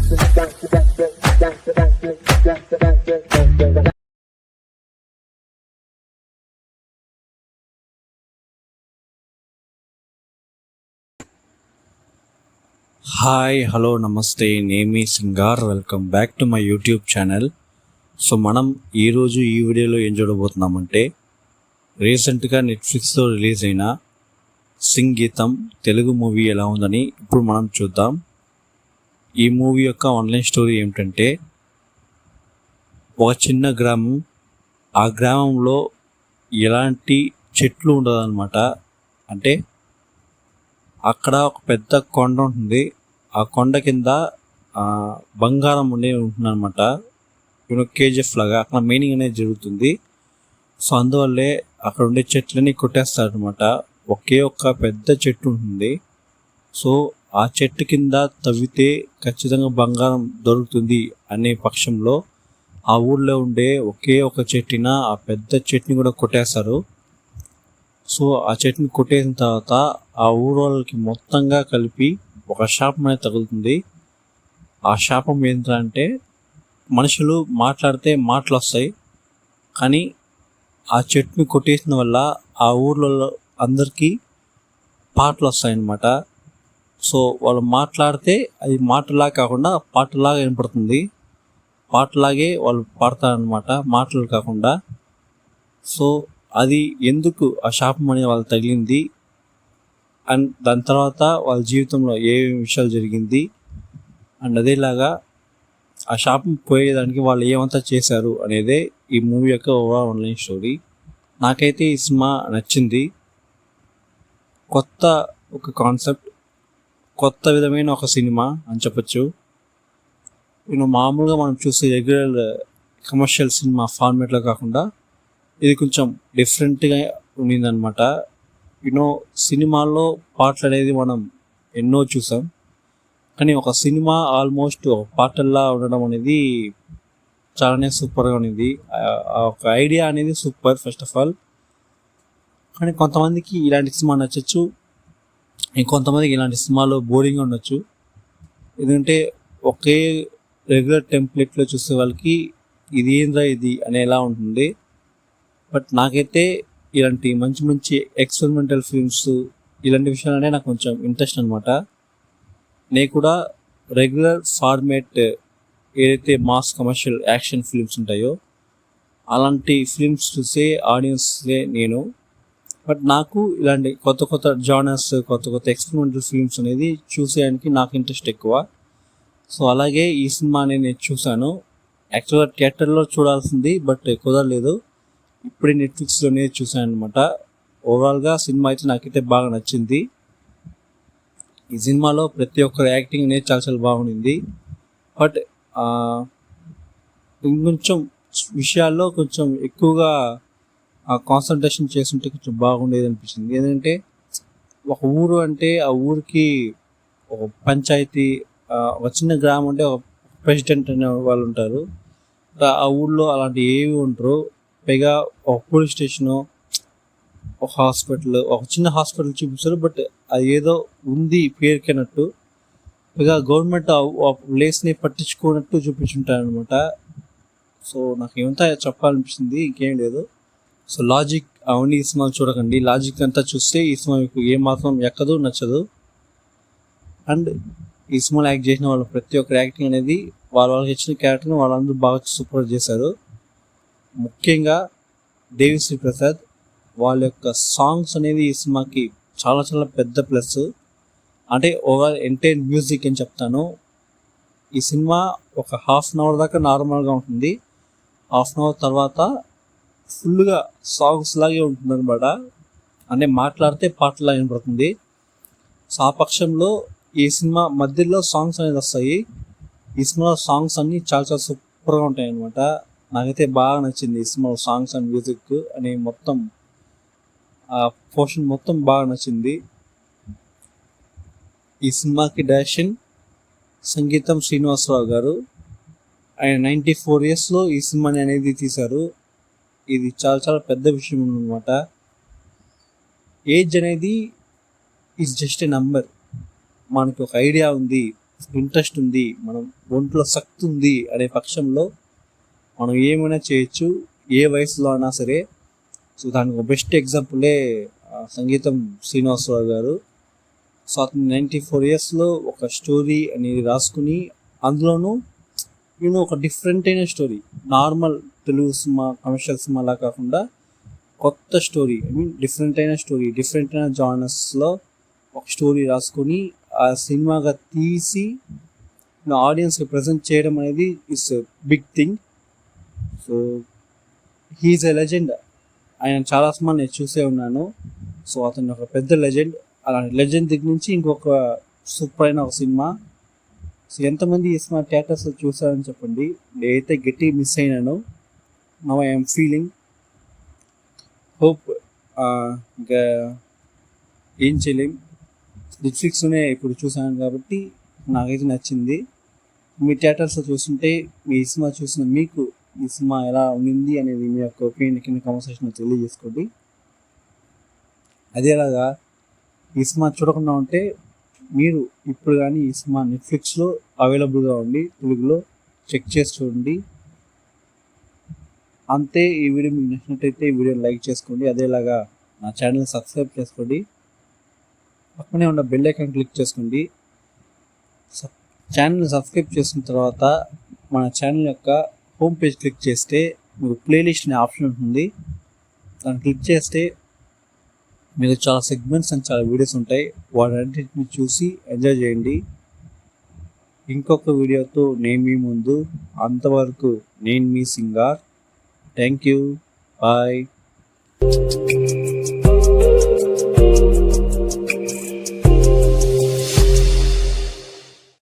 Hi hello నమస్తే, Nemi Singar. Welcome back to my YouTube channel. So మనం ఈరోజు ఈ వీడియోలో ఏం చూడబోతున్నామంటే, రీసెంట్గా నెట్ఫ్లిక్స్లో రిలీజ్ అయిన సంగీతం తెలుగు మూవీ ఎలా ఉందని ఇప్పుడు మనం చూద్దాం. ఈ మూవీ యొక్క ఆన్లైన్ స్టోరీ ఏమిటంటే, ఒక చిన్న గ్రామం, ఆ గ్రామంలో ఎలాంటి చెట్లు ఉండదన్నమాట. అంటే అక్కడ ఒక పెద్ద కొండ ఉంటుంది. ఆ కొండ కింద బంగారం ఉంటుంది అనమాట. కేజీఎఫ్ లాగా అక్కడ మైనింగ్ అనేది జరుగుతుంది. సో అందువల్లే అక్కడ ఉండే చెట్లని కొట్టేస్తారనమాట. ఒకే ఒక్క పెద్ద చెట్టు ఉంటుంది. సో ఆ చెట్టు కింద తవ్వితే ఖచ్చితంగా బంగారం దొరుకుతుంది అనే పక్షంలో ఆ ఊళ్ళో ఉండే ఒకే ఒక చెట్టున ఆ పెద్ద చెట్టుని కూడా కొట్టేస్తారు. సో ఆ చెట్టుని కొట్టేసిన తర్వాత ఆ ఊరు వాళ్ళకి మొత్తంగా కలిపి ఒక శాపం అనేది తగులుతుంది. ఆ శాపం ఏంటంటే, మనుషులు మాట్లాడితే మాటలు వస్తాయి, కానీ ఆ చెట్టుని కొట్టేసిన వల్ల ఆ ఊర్లలో అందరికీ పాటలు వస్తాయన్నమాట. సో వాళ్ళు మాట్లాడితే అది మాటలా కాకుండా పాటలాగా వినపడుతుంది. పాటలాగే వాళ్ళు పాడతారనమాట, మాటలు కాకుండా. సో అది ఎందుకు ఆ శాపం అనేది వాళ్ళు తగిలింది, అండ్ దాని తర్వాత వాళ్ళ జీవితంలో ఏ విషయాలు జరిగింది, అండ్ అదేలాగా ఆ శాపం పోయేదానికి వాళ్ళు ఏమంతా చేశారు అనేదే ఈ మూవీ యొక్క ఓవరాల్ ఆన్లైన్ స్టోరీ. నాకైతే ఈ సినిమా నచ్చింది. కొత్త ఒక కాన్సెప్ట్, కొత్త విధమైన ఒక సినిమా అని చెప్పచ్చు. మామూలుగా మనం చూసే రెగ్యులర్ కమర్షియల్ సినిమా ఫార్మేట్లో కాకుండా ఇది కొంచెం డిఫరెంట్గా ఉండిందనమాట. సినిమాల్లో పాటలు అనేది మనం ఎన్నో చూసాం, కానీ ఒక సినిమా ఆల్మోస్ట్ ఒక పాటల్లా ఉండడం అనేది చాలానే సూపర్గా ఉంది. ఒక ఐడియా అనేది సూపర్ ఫస్ట్ ఆఫ్ ఆల్. కానీ కొంతమందికి ఇలాంటి సినిమా నచ్చచ్చు, ఇంకొంతమందికి ఇలాంటి సినిమాలో బోరింగ్గా ఉండొచ్చు. ఎందుకంటే ఒకే రెగ్యులర్ టెంప్లెట్లో చూసే వాళ్ళకి ఇది ఏంద్రా ఇది అనేలా ఉంటుంది. బట్ నాకైతే ఇలాంటి మంచి మంచి ఎక్స్పెరిమెంటల్ ఫిల్మ్స్, ఇలాంటి విషయాలనే నాకు కొంచెం ఇంట్రెస్ట్ అనమాట. నేను కూడా రెగ్యులర్ ఫార్మేట్ ఏదైతే మాస్ కమర్షియల్ యాక్షన్ ఫిల్మ్స్ ఉంటాయో అలాంటి ఫిల్మ్స్ చూసే ఆడియన్స్లే నేను. బట్ నాకు ఇలాంటి కొత్త కొత్త జానర్స్, కొత్త కొత్త ఎక్స్పెరిమెంటల్ ఫిల్మ్స్ అనేది చూసేయడానికి నాకు ఇంట్రెస్ట్ ఎక్కువ. సో అలాగే ఈ సినిమా అనేది నేను చూశాను. యాక్చువల్గా థియేటర్లో చూడాల్సింది, బట్ కుదరలేదు. ఇప్పుడే నెట్ఫ్లిక్స్లోనే చూసాను అనమాట. ఓవరాల్గా సినిమా అయితే నాకైతే బాగా నచ్చింది. ఈ సినిమాలో ప్రతి ఒక్కరి యాక్టింగ్ అనేది చాలా చాలా బాగుంది. బట్ ఇంకొంచెం విషయాల్లో కొంచెం ఎక్కువగా కాన్సన్ట్రేషన్ చేస్తుంటే కొంచెం బాగుండేది అనిపించింది. ఏంటంటే ఒక ఊరు అంటే ఆ ఊరికి ఒక పంచాయతీ, ఒక చిన్న గ్రామం అంటే ఒక ప్రెసిడెంట్ అనే వాళ్ళు ఉంటారు. ఆ ఊళ్ళో అలాంటి ఏవి ఉంటారు. పైగా ఒక పోలీస్ స్టేషను, ఒక హాస్పిటల్, ఒక చిన్న హాస్పిటల్ చూపిస్తారు. బట్ అది ఏదో ఉంది పేరుకైనట్టు. పైగా గవర్నమెంట్ ఆ ప్లేస్ని పట్టించుకోనట్టు చూపించుంటారు అనమాట. సో నాకు ఏమంతా చెప్పాలనిపించింది, ఇంకేం లేదు. సో లాజిక్ అవన్నీ ఈ సినిమాలు చూడకండి. లాజిక్ అంతా చూస్తే ఈ సినిమా మీకు ఏమాత్రం ఎక్కదు, నచ్చదు. అండ్ ఈ సినిమాలో యాక్ట్ చేసిన వాళ్ళు ప్రతి ఒక్కరు యాక్టింగ్ అనేది వాళ్ళకి ఇచ్చిన క్యారెక్టర్ని వాళ్ళందరూ బాగా సూపర్ చేశారు. ముఖ్యంగా దేవిశ్రీ ప్రసాద్ వాళ్ళ యొక్క సాంగ్స్ అనేది ఈ సినిమాకి చాలా చాలా పెద్ద ప్లస్. అంటే ఓవరాల్ ఎంటైర్ మ్యూజిక్ అని చెప్తాను. ఈ సినిమా ఒక హాఫ్ అన్ అవర్ దాకా నార్మల్గా ఉంటుంది. హాఫ్ అన్ అవర్ తర్వాత ఫుల్గా సాంగ్స్ లాగే ఉంటుంది అనమాట. అంటే మాట్లాడితే పాటలా వినపడుతుంది. సో ఆ పక్షంలో ఈ సినిమా మధ్యలో సాంగ్స్ అనేది వస్తాయి. ఈ సినిమాలో సాంగ్స్ అన్నీ చాలా చాలా సూపర్గా ఉంటాయి అనమాట. నాకైతే బాగా నచ్చింది ఈ సినిమా సాంగ్స్ అండ్ మ్యూజిక్ అనే మొత్తం ఆ పోర్షన్ మొత్తం బాగా నచ్చింది. ఈ సినిమాకి డైరెక్షన్ సంగీతం శ్రీనివాసరావు గారు. ఆయన 94 yearsలో ఈ సినిమాని అనేది తీశారు. ఇది చాలా చాలా పెద్ద విషయం అనమాట. ఏజ్ అనేది ఈజ్ జస్ట్ ఏ నంబర్. మనకి ఒక ఐడియా ఉంది, ఇంట్రెస్ట్ ఉంది, మనం ఒంట్లో శక్తి ఉంది అనే పక్షంలో మనం ఏమైనా చేయొచ్చు, ఏ వయసులో అయినా సరే. సో దానికి ఒక బెస్ట్ ఎగ్జాంపులే సంగీతం శ్రీనివాసరావు గారు. సో అతను 94 ఇయర్స్లో ఒక స్టోరీ అనేది రాసుకుని, అందులోనూ ఒక డిఫరెంట్ అయిన story, normal Telugu cinema commercial సినిమాలా కాకుండా కొత్త స్టోరీ, డిఫరెంట్ అయిన స్టోరీ, డిఫరెంట్ అయిన జానర్స్లో ఒక స్టోరీ రాసుకొని ఆ సినిమాగా తీసి ఆడియన్స్కి ప్రజెంట్ చేయడం అనేది it's big thing. So he's a legend. ఆయన చాలా సినిమాలు నేను చూసే ఉన్నాను. సో అతను ఒక పెద్ద లెజెండ్. అలాంటి లెజెండ్ దగ్గర నుంచి ఇంకొక సూపర్ అయిన ఒక సినిమా. సో ఎంతమంది ఈ సినిమా థియేటర్స్లో చూసారని చెప్పండి. నేనైతే గట్టి మిస్ అయినాను. Now I'm feeling hope. ఇంకా ఏం చేయలేం, నెట్ఫ్లిక్స్లోనే ఇప్పుడు చూసాను కాబట్టి నాకైతే నచ్చింది. మీ థియేటర్స్లో చూస్తుంటే ఈ సినిమా చూసిన మీకు ఈ సినిమా ఎలా ఉండింది అనేది మీ యొక్క ఒపీనియన్ కింద కామెంట్ సెక్షన్లో తెలియజేసుకోండి. అదేలాగా ఈ సినిమా చూడకుండా ఉంటే మీరు ఇప్పుడు కానీ ఈ సినిమా నెట్ఫ్లిక్స్లో అవైలబుల్గా ఉండి తెలుగులో చెక్ చేసి చూడండి. అంతే. ఈ వీడియో మీకు నచ్చినట్టయితే ఈ వీడియోని లైక్ చేసుకోండి. అదేలాగా నా ఛానల్ని సబ్స్క్రైబ్ చేసుకోండి. పక్కనే ఉన్న బెల్ ఐకాన్ క్లిక్ చేసుకోండి. ఛానల్ని సబ్స్క్రైబ్ చేసిన తర్వాత మన ఛానల్ యొక్క హోమ్ పేజ్ క్లిక్ చేస్తే మీకు ప్లేలిస్ట్ అనే ఆప్షన్ ఉంటుంది. దాన్ని క్లిక్ చేస్తే మీకు చాలా సెగ్మెంట్స్ అండ్ చాలా వీడియోస్ ఉంటాయి. వాటన్నిటిని చూసి ఎంజాయ్ చేయండి. ఇంకొక వీడియోతో నేను మీ ముందు. అంతవరకు నేను మీ సింగార్. Thank you. బాయ్.